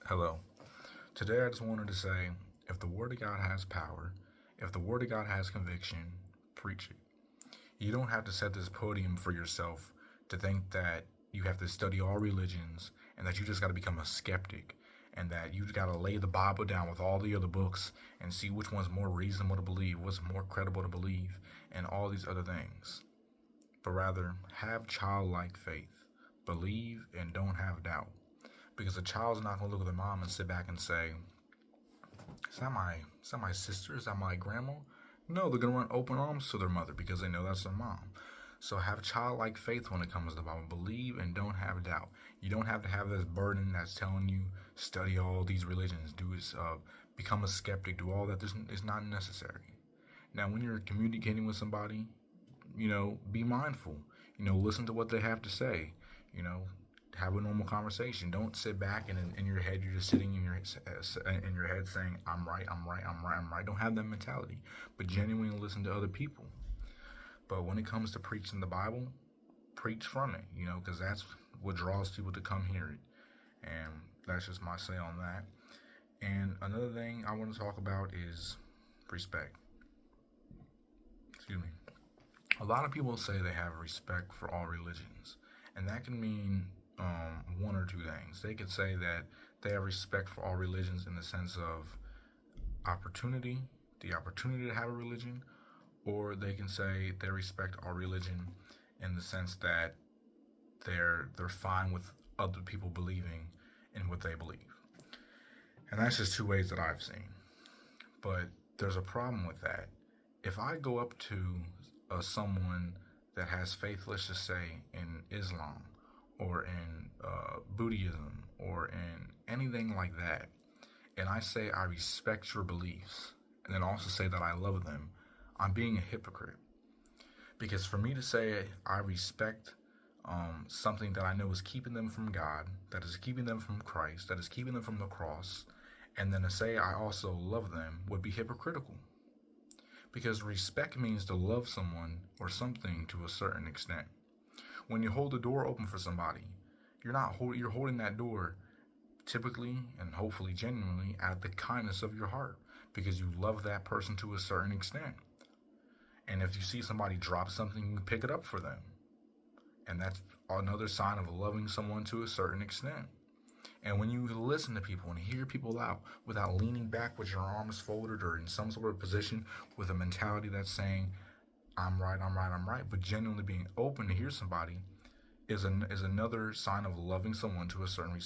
Hello. Today I just wanted to say if the Word of God has power, if the Word of God has conviction, preach it. You don't have to set this podium for yourself to think that you have to study all religions and that you just got to become a skeptic and that you got to lay the Bible down with all the other books and see which one's more reasonable to believe, what's more credible to believe, and all these other things. But rather, have childlike faith. Believe and don't have doubt. Because a child's not going to look at their mom and sit back and say, is that my sister? Is that my grandma? No, they're going to run open arms to their mother because they know that's their mom. So have childlike faith when it comes to the Bible. Believe and don't have doubt. You don't have to have this burden that's telling you study all these religions, become a skeptic, do all that. It's not necessary. Now, when you're communicating with somebody, be mindful. Listen to what they have to say. Have a normal conversation. Don't sit back and in your head you're just sitting in your head saying I'm right, I'm right, I'm right, I'm right. Don't have that mentality, but genuinely listen to other people. But when it comes to preaching the Bible, preach from it, because that's what draws people to come hear it. And that's just my say on that. And another thing I want to talk about is respect. Excuse me. A lot of people say they have respect for all religions, and that can mean one or two things. They could say that they have respect for all religions in the sense of opportunity, the opportunity to have a religion, or they can say they respect all religion in the sense that they're fine with other people believing in what they believe. And that's just two ways that I've seen. But there's a problem with that. If I go up to someone that has faith, let's just say in Islam or in Buddhism or in anything like that, and I say I respect your beliefs, and then also say that I love them, I'm being a hypocrite. Because for me to say I respect something that I know is keeping them from God, that is keeping them from Christ, that is keeping them from the cross, and then to say I also love them would be hypocritical. Because respect means to love someone or something to a certain extent. When you hold the door open for somebody, you're holding that door typically and hopefully genuinely out of the kindness of your heart because you love that person to a certain extent. And if you see somebody drop something, you pick it up for them. And that's another sign of loving someone to a certain extent. And when you listen to people and hear people out without leaning back with your arms folded or in some sort of position with a mentality that's saying, I'm right, I'm right, I'm right, but genuinely being open to hear somebody is another sign of loving someone to a certain